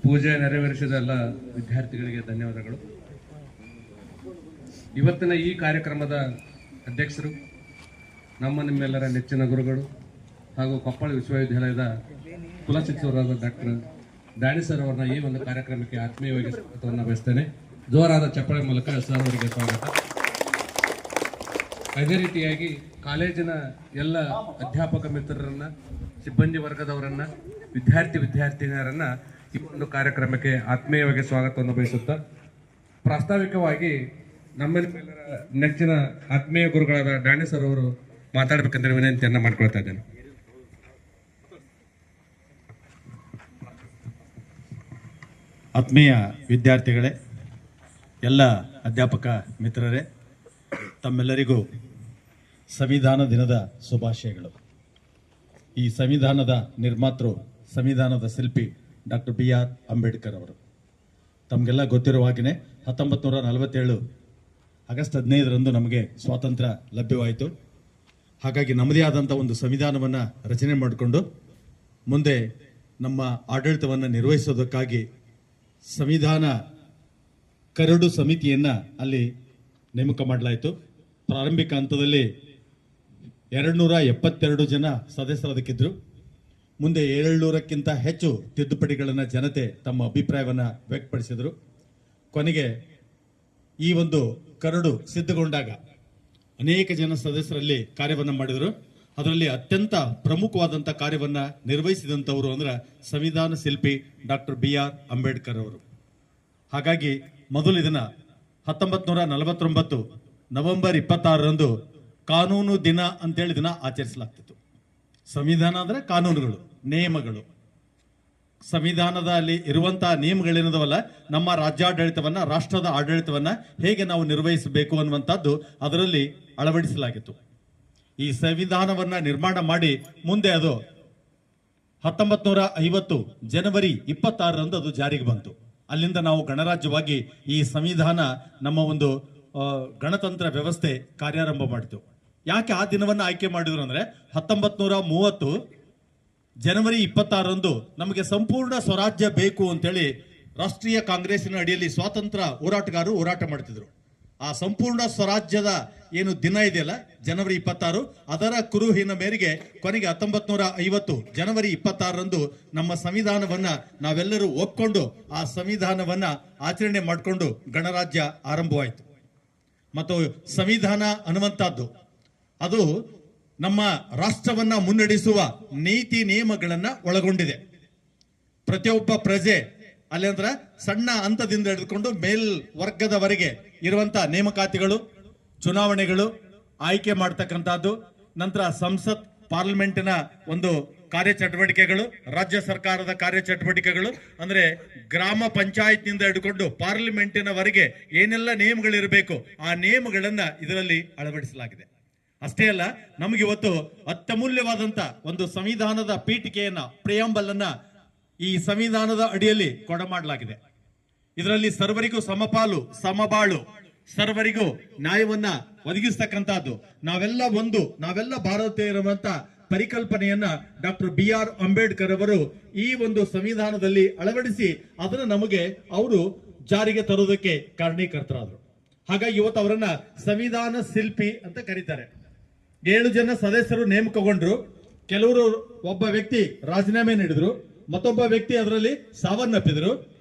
ಪೂಜೆ ನೆರವೇರಿಸಿದ ಎಲ್ಲ ವಿದ್ಯಾರ್ಥಿಗಳಿಗೆ ಧನ್ಯವಾದಗಳು. ಇವತ್ತಿನ ಈ ಕಾರ್ಯಕ್ರಮದ ಅಧ್ಯಕ್ಷರು ನಿಮ್ಮೆಲ್ಲರ ನೆಚ್ಚಿನ ಗುರುಗಳು ಹಾಗೂ ಕೊಪ್ಪಳ ವಿಶ್ವವಿದ್ಯಾಲಯದ ಕುಲಸಚಿವರಾದ ಡಾಕ್ಟರ್ ಡ್ಯಾನಿ ಸರ್ ಅವರನ್ನ ಈ ಒಂದು ಕಾರ್ಯಕ್ರಮಕ್ಕೆ ಆತ್ಮೀಯವಾಗಿ ಸ್ವಾಗತವನ್ನು ಬಯಸ್ತೇನೆ. ಜೋರಾದ ಚಪ್ಪಾಳೆ ಮೂಲಕ ಸರ್ ಅವರಿಗೆ ಸ್ವಾಗತ. ಅದೇ ರೀತಿಯಾಗಿ ಕಾಲೇಜಿನ ಎಲ್ಲ ಅಧ್ಯಾಪಕ ಮಿತ್ರರನ್ನ, ಸಿಬ್ಬಂದಿ ವರ್ಗದವರನ್ನ, ವಿದ್ಯಾರ್ಥಿನಿಯರನ್ನ ಈ ಒಂದು ಕಾರ್ಯಕ್ರಮಕ್ಕೆ ಆತ್ಮೀಯವಾಗಿ ಸ್ವಾಗತವನ್ನು ಬಯಸುತ್ತಾ, ಪ್ರಾಸ್ತಾವಿಕವಾಗಿ ನಮ್ಮೆಲ್ಲರ ನೆಚ್ಚಿನ ಆತ್ಮೀಯ ಗುರುಗಳಾದ ಡ್ಯಾನಿ ಸರ್ ಅವರು ಮಾತಾಡಬೇಕಂದ್ರೆ ವಿನಂತಿಯನ್ನ ಮಾಡ್ಕೊಳ್ತಾ ಇದ್ದೇನೆ. ಆತ್ಮೀಯ ವಿದ್ಯಾರ್ಥಿಗಳೇ, ಎಲ್ಲ ಅಧ್ಯಾಪಕ ಮಿತ್ರರೇ, ತಮ್ಮೆಲ್ಲರಿಗೂ ಸಂವಿಧಾನ ದಿನದ ಶುಭಾಶಯಗಳು. ಈ ಸಂವಿಧಾನದ ನಿರ್ಮಾತೃ, ಸಂವಿಧಾನದ ಶಿಲ್ಪಿ ಡಾಕ್ಟರ್ BR ಅಂಬೇಡ್ಕರ್ ಅವರು. ತಮಗೆಲ್ಲ ಗೊತ್ತಿರುವ ಹಾಗೆಯೇ 1947 ಆಗಸ್ಟ್ 15ರಂದು ನಮಗೆ ಸ್ವಾತಂತ್ರ್ಯ ಲಭ್ಯವಾಯಿತು. ಹಾಗಾಗಿ ನಮ್ಮದೇ ಆದಂಥ ಒಂದು ಸಂವಿಧಾನವನ್ನು ರಚನೆ ಮಾಡಿಕೊಂಡು ಮುಂದೆ ನಮ್ಮ ಆಡಳಿತವನ್ನು ನಿರ್ವಹಿಸೋದಕ್ಕಾಗಿ ಸಂವಿಧಾನ ಕರಡು ಸಮಿತಿಯನ್ನು ಅಲ್ಲಿ ನೇಮಕ ಮಾಡಲಾಯಿತು. ಪ್ರಾರಂಭಿಕ ಹಂತದಲ್ಲಿ 272 ಜನ ಸದಸ್ಯರು ಅದಕ್ಕಿದ್ರು. ಮುಂದೆ 700ಕ್ಕಿಂತ ಹೆಚ್ಚು ತಿದ್ದುಪಡಿಗಳನ್ನು ಜನತೆ ತಮ್ಮ ಅಭಿಪ್ರಾಯವನ್ನು ವ್ಯಕ್ತಪಡಿಸಿದರು. ಕೊನೆಗೆ ಈ ಒಂದು ಕರಡು ಸಿದ್ಧಗೊಂಡಾಗ ಅನೇಕ ಜನ ಸದಸ್ಯರಲ್ಲಿ ಕಾರ್ಯವನ್ನು ಮಾಡಿದರು. ಅದರಲ್ಲಿ ಅತ್ಯಂತ ಪ್ರಮುಖವಾದಂಥ ಕಾರ್ಯವನ್ನು ನಿರ್ವಹಿಸಿದಂಥವರು ಅಂದ್ರೆ ಸಂವಿಧಾನ ಶಿಲ್ಪಿ ಡಾಕ್ಟರ್ BR ಅಂಬೇಡ್ಕರ್ ಅವರು. ಹಾಗಾಗಿ ಮೊದಲು ಇದನ್ನ 1949 ನವೆಂಬರ್ 26ರಂದು ಕಾನೂನು ದಿನ ಅಂತೇಳಿ ದಿನ ಆಚರಿಸಲಾಗ್ತಿತ್ತು. ಸಂವಿಧಾನ ಅಂದ್ರೆ ಕಾನೂನುಗಳು, ನಿಯಮಗಳು. ಸಂವಿಧಾನದಲ್ಲಿ ಇರುವಂತಹ ನಿಯಮಗಳೇನದವಲ್ಲ, ನಮ್ಮ ರಾಜ್ಯಾಡಳಿತವನ್ನ, ರಾಷ್ಟ್ರದ ಆಡಳಿತವನ್ನ ಹೇಗೆ ನಾವು ನಿರ್ವಹಿಸಬೇಕು ಅನ್ನುವಂಥದ್ದು ಅದರಲ್ಲಿ ಅಳವಡಿಸಲಾಗಿತ್ತು. ಈ ಸಂವಿಧಾನವನ್ನ ನಿರ್ಮಾಣ ಮಾಡಿ ಮುಂದೆ ಅದು 1950 ಜನವರಿ 26ರಂದು ಅದು ಜಾರಿಗೆ ಬಂತು. ಅಲ್ಲಿಂದ ನಾವು ಗಣರಾಜ್ಯವಾಗಿ ಈ ಸಂವಿಧಾನ ನಮ್ಮ ಒಂದು ಗಣತಂತ್ರ ವ್ಯವಸ್ಥೆ ಕಾರ್ಯಾರಂಭ ಮಾಡಿತು. ಯಾಕೆ ಆ ದಿನವನ್ನು ಆಯ್ಕೆ ಮಾಡಿದ್ರು ಅಂದ್ರೆ 1930 ಜನವರಿ 26ರಂದು ನಮಗೆ ಸಂಪೂರ್ಣ ಸ್ವರಾಜ್ಯ ಬೇಕು ಅಂತೇಳಿ ರಾಷ್ಟ್ರೀಯ ಕಾಂಗ್ರೆಸ್ಸಿನ ಅಡಿಯಲ್ಲಿ ಸ್ವಾತಂತ್ರ್ಯ ಹೋರಾಟಗಾರರು ಹೋರಾಟ ಮಾಡ್ತಿದ್ರು. ಆ ಸಂಪೂರ್ಣ ಸ್ವರಾಜ್ಯದ ಏನು ದಿನ ಇದೆಯಲ್ಲ, ಜನವರಿ 26, ಅದರ ಕುರುಹಿನ ಮೇರೆಗೆ ಕೊನೆಗೆ 1950 ಜನವರಿ 26ರಂದು ನಮ್ಮ ಸಂವಿಧಾನವನ್ನ ನಾವೆಲ್ಲರೂ ಒಪ್ಕೊಂಡು ಆ ಸಂವಿಧಾನವನ್ನ ಆಚರಣೆ ಮಾಡಿಕೊಂಡು ಗಣರಾಜ್ಯ ಆರಂಭವಾಯಿತು. ಮತ್ತು ಸಂವಿಧಾನ ಅನ್ನುವಂಥದ್ದು ಅದು ನಮ್ಮ ರಾಷ್ಟ್ರವನ್ನ ಮುನ್ನಡೆಸುವ ನೀತಿ ನಿಯಮಗಳನ್ನ ಒಳಗೊಂಡಿದೆ. ಪ್ರತಿಯೊಬ್ಬ ಪ್ರಜೆ ಅಲ್ಲಿ ಅಂದ್ರೆ ಸಣ್ಣ ಹಂತದಿಂದ ಹಿಡಿದುಕೊಂಡು ಮೇಲ್ವರ್ಗದವರೆಗೆ ಇರುವಂತ ನೇಮಕಾತಿಗಳು, ಚುನಾವಣೆಗಳು, ಆಯ್ಕೆ ಮಾಡ್ತಕ್ಕಂಥದ್ದು, ನಂತರ ಸಂಸತ್ ಪಾರ್ಲಿಮೆಂಟಿನ ಒಂದು ಕಾರ್ಯಚಟುವಟಿಕೆಗಳು, ರಾಜ್ಯ ಸರ್ಕಾರದ ಕಾರ್ಯಚಟುವಟಿಕೆಗಳು, ಅಂದ್ರೆ ಗ್ರಾಮ ಪಂಚಾಯತ್ನಿಂದ ಹಿಡ್ಕೊಂಡು ಪಾರ್ಲಿಮೆಂಟಿನವರೆಗೆ ಏನೆಲ್ಲ ನಿಯಮಗಳಿರಬೇಕು ಆ ನಿಯಮಗಳನ್ನ ಇದರಲ್ಲಿ ಅಳವಡಿಸಲಾಗಿದೆ. ಅಷ್ಟೇ ಅಲ್ಲ, ನಮಗಿವತ್ತು ಅತ್ಯಮೂಲ್ಯವಾದಂತ ಒಂದು ಸಂವಿಧಾನದ ಪೀಠಿಕೆಯನ್ನ, ಪ್ರಿಯಾಂಬಲ್ ಅನ್ನ ಈ ಸಂವಿಧಾನದ ಅಡಿಯಲ್ಲಿ ಕೊಡಮಾಡಲಾಗಿದೆ. ಇದರಲ್ಲಿ ಸರ್ವರಿಗೂ ಸಮಪಾಲು ಸಮಬಾಳು, ಸರ್ವರಿಗೂ ನ್ಯಾಯವನ್ನ ಒದಗಿಸ್ತಕ್ಕಂಥದ್ದು, ನಾವೆಲ್ಲ ಭಾರತೀಯರಂತ ಪರಿಕಲ್ಪನೆಯನ್ನ ಡಾಕ್ಟರ್ BR ಅಂಬೇಡ್ಕರ್ ಅವರು ಈ ಒಂದು ಸಂವಿಧಾನದಲ್ಲಿ ಅಳವಡಿಸಿ ಅದನ್ನು ನಮಗೆ ಅವರು ಜಾರಿಗೆ ತರೋದಕ್ಕೆ ಕಾರಣೀಕರ್ತರಾದ್ರು. ಹಾಗಾಗಿ ಇವತ್ತು ಅವರನ್ನ ಸಂವಿಧಾನ ಶಿಲ್ಪಿ ಅಂತ ಕರೀತಾರೆ. 7 ಜನ ಸದಸ್ಯರು ನೇಮಕಗೊಂಡ್ರು. ಕೆಲವರು, ಒಬ್ಬ ವ್ಯಕ್ತಿ ರಾಜೀನಾಮೆ ನೀಡಿದ್ರು, ಮತ್ತೊಬ್ಬ ವ್ಯಕ್ತಿ ಅದರಲ್ಲಿ ಸಾವನ್ನಪ್ಪಿದ್ರು.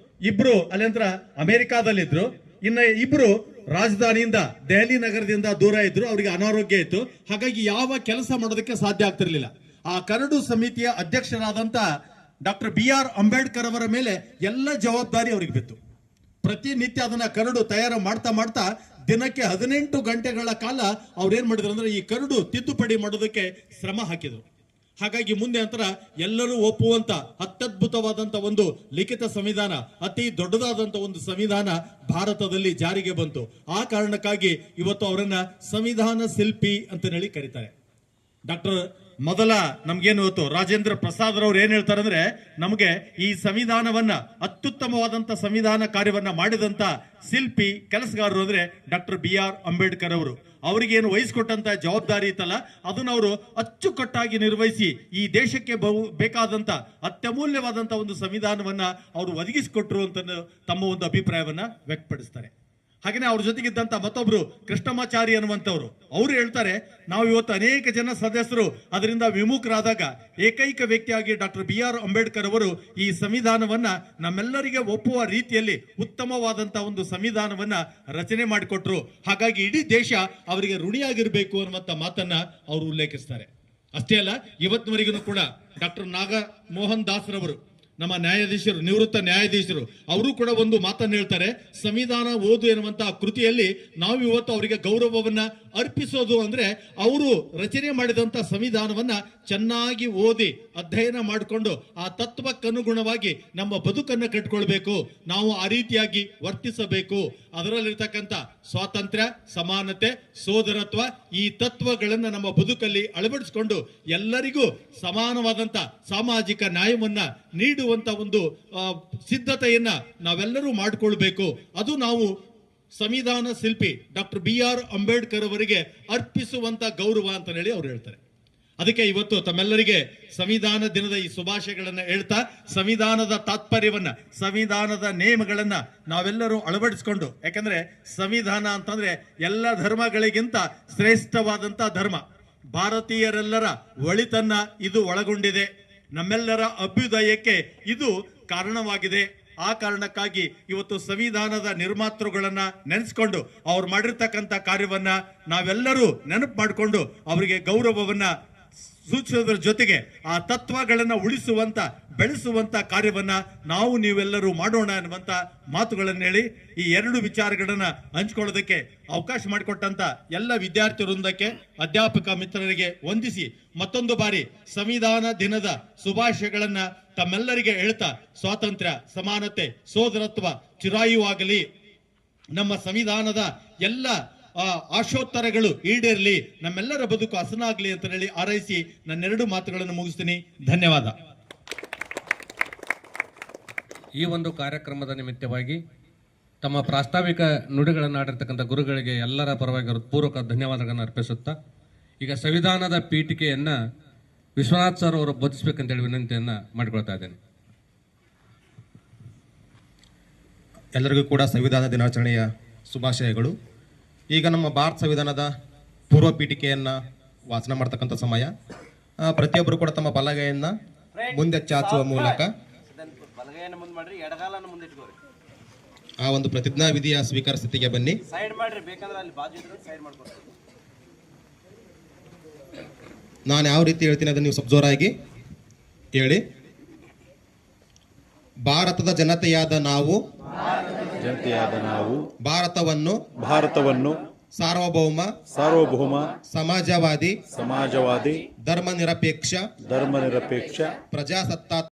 ಇಬ್ರು ಅಲ್ಲಿಂದ್ರ ಅಮೆರಿಕಾದಲ್ಲಿದ್ರು. ಇನ್ನ ಇಬ್ರು ರಾಜಧಾನಿಯಿಂದ ದೆಹಲಿ ನಗರದಿಂದ ದೂರ ಇದ್ರು. ಅವರಿಗೆ ಅನಾರೋಗ್ಯ ಇತ್ತು. ಹಾಗಾಗಿ ಯಾವ ಕೆಲಸ ಮಾಡೋದಕ್ಕೆ ಸಾಧ್ಯ ಆಗ್ತಿರ್ಲಿಲ್ಲ. ಆ ಕರಡು ಸಮಿತಿಯ ಅಧ್ಯಕ್ಷರಾದಂತ ಡಾಕ್ಟರ್ BR ಅಂಬೇಡ್ಕರ್ ಅವರ ಮೇಲೆ ಎಲ್ಲ ಜವಾಬ್ದಾರಿ ಅವರಿಗೆ ಬಿತ್ತು. ಪ್ರತಿನಿತ್ಯ ಅದನ್ನ ಕರಡು ತಯಾರು ಮಾಡ್ತಾ ದಿನಕ್ಕೆ 18 ಗಂಟೆಗಳ ಕಾಲ ಅವ್ರೇನ್ ಮಾಡಿದ್ರು ಅಂದ್ರೆ ಈ ಕರಡು ತಿದ್ದುಪಡಿ ಮಾಡೋದಕ್ಕೆ ಶ್ರಮ ಹಾಕಿದ್ರು. ಹಾಗಾಗಿ ಮುಂದೆ ಅಂತರ ಎಲ್ಲರೂ ಒಪ್ಪುವಂತ ಅತ್ಯದ್ಭುತವಾದಂತ ಒಂದು ಲಿಖಿತ ಸಂವಿಧಾನ, ಅತಿ ದೊಡ್ಡದಾದಂತ ಒಂದು ಸಂವಿಧಾನ ಭಾರತದಲ್ಲಿ ಜಾರಿಗೆ ಬಂತು. ಆ ಕಾರಣಕ್ಕಾಗಿ ಇವತ್ತು ಅವರನ್ನ ಸಂವಿಧಾನ ಶಿಲ್ಪಿ ಅಂತ ಹೇಳಿ ಕರೀತಾರೆ. ಡಾಕ್ಟರ್ ಮೊದಲ ನಮ್ಗೇನು ಇವತ್ತು ರಾಜೇಂದ್ರ ಪ್ರಸಾದ್ ರವ್ರು ಏನ್ ಹೇಳ್ತಾರೆ ಅಂದ್ರೆ, ನಮಗೆ ಈ ಸಂವಿಧಾನವನ್ನ ಅತ್ಯುತ್ತಮವಾದಂತ ಸಂವಿಧಾನ ಕಾರ್ಯವನ್ನ ಮಾಡಿದಂತ ಶಿಲ್ಪಿ ಕೆಲಸಗಾರರು ಅಂದ್ರೆ ಡಾಕ್ಟರ್ BR ಅಂಬೇಡ್ಕರ್ ಅವರು. ಅವರಿಗೇನು ವಹಿಸ್ಕೊಟ್ಟಂತ ಜವಾಬ್ದಾರಿ ಇತ್ತಲ್ಲ, ಅದನ್ನ ಅವರು ಅಚ್ಚುಕಟ್ಟಾಗಿ ನಿರ್ವಹಿಸಿ ಈ ದೇಶಕ್ಕೆ ಬೇಕಾದಂತ ಅತ್ಯಮೂಲ್ಯವಾದಂತ ಒಂದು ಸಂವಿಧಾನವನ್ನ ಅವರು ಒದಗಿಸಿಕೊಟ್ರು ಅಂತ ತಮ್ಮ ಒಂದು ಅಭಿಪ್ರಾಯವನ್ನ ವ್ಯಕ್ತಪಡಿಸ್ತಾರೆ. ಹಾಗೇನೆ ಅವ್ರ ಜೊತೆಗಿದ್ದಂತ ಮತ್ತೊಬ್ರು ಕೃಷ್ಣಮಾಚಾರಿ ಅನ್ನುವಂಥವ್ರು, ಅವರು ಹೇಳ್ತಾರೆ, ನಾವು ಇವತ್ತು ಅನೇಕ ಜನ ಸದಸ್ಯರು ಅದರಿಂದ ವಿಮುಖರಾದಾಗ ಏಕೈಕ ವ್ಯಕ್ತಿಯಾಗಿ ಡಾಕ್ಟರ್ BR ಅಂಬೇಡ್ಕರ್ ಅವರು ಈ ಸಂವಿಧಾನವನ್ನ ನಮ್ಮೆಲ್ಲರಿಗೆ ಒಪ್ಪುವ ರೀತಿಯಲ್ಲಿ ಉತ್ತಮವಾದಂತಹ ಒಂದು ಸಂವಿಧಾನವನ್ನ ರಚನೆ ಮಾಡಿಕೊಟ್ರು. ಹಾಗಾಗಿ ಇಡೀ ದೇಶ ಅವರಿಗೆ ಋಣಿಯಾಗಿರ್ಬೇಕು ಅನ್ನುವಂತ ಮಾತನ್ನ ಅವರು ಉಲ್ಲೇಖಿಸ್ತಾರೆ. ಅಷ್ಟೇ ಅಲ್ಲ, ಇವತ್ತಿನವರೆಗೂ ಕೂಡ ಡಾಕ್ಟರ್ ನಾಗಮೋಹನ್ ದಾಸ್ ರವರು, ನಮ್ಮ ನ್ಯಾಯಾಧೀಶರು, ನಿವೃತ್ತ ನ್ಯಾಯಾಧೀಶರು, ಅವರು ಕೂಡ ಒಂದು ಮಾತನ್ನು ಹೇಳ್ತಾರೆ, ಸಂವಿಧಾನ ಓದು ಎನ್ನುವಂತಹ ಕೃತಿಯಲ್ಲಿ ನಾವು ಇವತ್ತು ಅವರಿಗೆ ಗೌರವವನ್ನ ಅರ್ಪಿಸೋದು ಅಂದ್ರೆ ಅವರು ರಚನೆ ಮಾಡಿದಂತ ಸಂವಿಧಾನವನ್ನ ಚೆನ್ನಾಗಿ ಓದಿ ಅಧ್ಯಯನ ಮಾಡಿಕೊಂಡು ಆ ತತ್ವಕ್ಕನುಗುಣವಾಗಿ ನಮ್ಮ ಬದುಕನ್ನು ಕಟ್ಕೊಳ್ಬೇಕು, ನಾವು ಆ ರೀತಿಯಾಗಿ ವರ್ತಿಸಬೇಕು. ಅದರಲ್ಲಿರ್ತಕ್ಕಂಥ ಸ್ವಾತಂತ್ರ್ಯ, ಸಮಾನತೆ, ಸೋದರತ್ವ ಈ ತತ್ವಗಳನ್ನ ನಮ್ಮ ಬದುಕಲ್ಲಿ ಅಳವಡಿಸಿಕೊಂಡು ಎಲ್ಲರಿಗೂ ಸಮಾನವಾದಂತ ಸಾಮಾಜಿಕ ನ್ಯಾಯವನ್ನ ನೀಡುವಂತ ಒಂದು ಸಿದ್ಧತೆಯನ್ನ ನಾವೆಲ್ಲರೂ ಮಾಡಿಕೊಳ್ಬೇಕು. ಅದು ನಾವು ಸಂವಿಧಾನ ಶಿಲ್ಪಿ ಡಾಕ್ಟರ್ BR ಅಂಬೇಡ್ಕರ್ ಅವರಿಗೆ ಅರ್ಪಿಸುವಂತ ಗೌರವ ಅಂತ ಹೇಳಿ ಅವ್ರು ಹೇಳ್ತಾರೆ. ಅದಕ್ಕೆ ಇವತ್ತು ತಮ್ಮೆಲ್ಲರಿಗೆ ಸಂವಿಧಾನ ದಿನದ ಈ ಶುಭಾಶಯಗಳನ್ನ ಹೇಳ್ತಾ, ಸಂವಿಧಾನದ ತಾತ್ಪರ್ಯವನ್ನ, ಸಂವಿಧಾನದ ನಿಯಮಗಳನ್ನ ನಾವೆಲ್ಲರೂ ಅಳವಡಿಸಿಕೊಂಡು, ಯಾಕಂದ್ರೆ ಸಂವಿಧಾನ ಅಂತಂದ್ರೆ ಎಲ್ಲ ಧರ್ಮಗಳಿಗಿಂತ ಶ್ರೇಷ್ಠವಾದಂತ ಧರ್ಮ. ಭಾರತೀಯರೆಲ್ಲರ ಒಳಿತನ್ನ ಇದು ಒಳಗೊಂಡಿದೆ. ನಮ್ಮೆಲ್ಲರ ಅಭ್ಯುದಯಕ್ಕೆ ಇದು ಕಾರಣವಾಗಿದೆ. ಆ ಕಾರಣಕ್ಕಾಗಿ ಇವತ್ತು ಸಂವಿಧಾನದ ನಿರ್ಮಾತೃಗಳನ್ನ ನೆನೆಸ್ಕೊಂಡು ಅವ್ರು ಮಾಡಿರ್ತಕ್ಕಂಥ ಕಾರ್ಯವನ್ನ ನಾವೆಲ್ಲರೂ ನೆನಪು ಮಾಡಿಕೊಂಡು ಅವರಿಗೆ ಗೌರವವನ್ನ ಸೂಚಿಸೋದ್ರ ಜೊತೆಗೆ ಆ ತತ್ವಗಳನ್ನ ಉಳಿಸುವಂತ, ಬೆಳೆಸುವಂತ ಕಾರ್ಯವನ್ನ ನಾವು ನೀವೆಲ್ಲರೂ ಮಾಡೋಣ ಅನ್ನುವಂತ ಮಾತುಗಳನ್ನು ಹೇಳಿ ಈ ಎರಡು ವಿಚಾರಗಳನ್ನ ಹಂಚ್ಕೊಳ್ಳೋದಕ್ಕೆ ಅವಕಾಶ ಮಾಡಿಕೊಟ್ಟಂತ ಎಲ್ಲ ವಿದ್ಯಾರ್ಥಿ ವೃಂದಕ್ಕೆ, ಅಧ್ಯಾಪಕ ಮಿತ್ರರಿಗೆ ವಂದಿಸಿ ಮತ್ತೊಂದು ಬಾರಿ ಸಂವಿಧಾನ ದಿನದ ಶುಭಾಶಯಗಳನ್ನ ತಮ್ಮೆಲ್ಲರಿಗೆ ಹೇಳ್ತಾ, ಸ್ವಾತಂತ್ರ್ಯ, ಸಮಾನತೆ, ಸೋದರತ್ವ ಚಿರಾಯುವಾಗಲಿ, ನಮ್ಮ ಸಂವಿಧಾನದ ಎಲ್ಲ ಆಶೋತ್ತರಗಳು ಈಡೇರಲಿ, ನಮ್ಮೆಲ್ಲರ ಬದುಕು ಹಸನಾಗ್ಲಿ ಅಂತ ಹೇಳಿ ಹಾರೈಸಿ ನನ್ನೆರಡು ಮಾತುಗಳನ್ನು ಮುಗಿಸ್ತೀನಿ. ಧನ್ಯವಾದ. ಈ ಒಂದು ಕಾರ್ಯಕ್ರಮದ ನಿಮಿತ್ತವಾಗಿ ತಮ್ಮ ಪ್ರಾಸ್ತಾವಿಕ ನುಡಿಗಳನ್ನು ಆಡಿರ್ತಕ್ಕಂಥ ಗುರುಗಳಿಗೆ ಎಲ್ಲರ ಪರವಾಗಿ ಹೃತ್ಪೂರ್ವಕ ಧನ್ಯವಾದಗಳನ್ನು ಅರ್ಪಿಸುತ್ತಾ, ಈಗ ಸಂವಿಧಾನದ ಪೀಠಿಕೆಯನ್ನ ವಿಶ್ವನಾಥ್ ಸರ್ ಅವರು ಬೋಧಿಸಬೇಕಂತೇಳಿ ವಿನಂತಿಯನ್ನ ಮಾಡಿಕೊಳ್ತಾ ಇದ್ದೇನೆ. ಎಲ್ಲರಿಗೂ ಕೂಡ ಸಂವಿಧಾನ ದಿನಾಚರಣೆಯ ಶುಭಾಶಯಗಳು. ಈಗ ನಮ್ಮ ಭಾರತ ಸಂವಿಧಾನದ ಪೂರ್ವ ಪೀಠಿಕೆಯನ್ನು ವಾಚನ ಮಾಡ್ತಕ್ಕಂಥ ಸಮಯ. ಪ್ರತಿಯೊಬ್ಬರು ಕೂಡ ತಮ್ಮ ಬಲಗೈಯನ್ನು ಮುಂದೆ ಚಾಚುವ ಮೂಲಕ ಆ ಒಂದು ಪ್ರತಿಜ್ಞಾ ವಿಧಿಯ ಸ್ವೀಕಾರ ಸ್ಥಿತಿಗೆ ಬನ್ನಿ. ನಾನು ಯಾವ ರೀತಿ ಹೇಳ್ತೀನಿ ಅದನ್ನು ನೀವು ಸ್ವಲ್ಪ ಜೋರಾಗಿ ಹೇಳಿ. ಭಾರತದ ಜನತೆಯಾದ ನಾವು ಭಾರತವನ್ನು ಸಾರ್ವಭೌಮ ಸಮಾಜವಾದಿ ಧರ್ಮನಿರಪೇಕ್ಷ ಪ್ರಜಾಸತ್ತಾತ್ಮಕ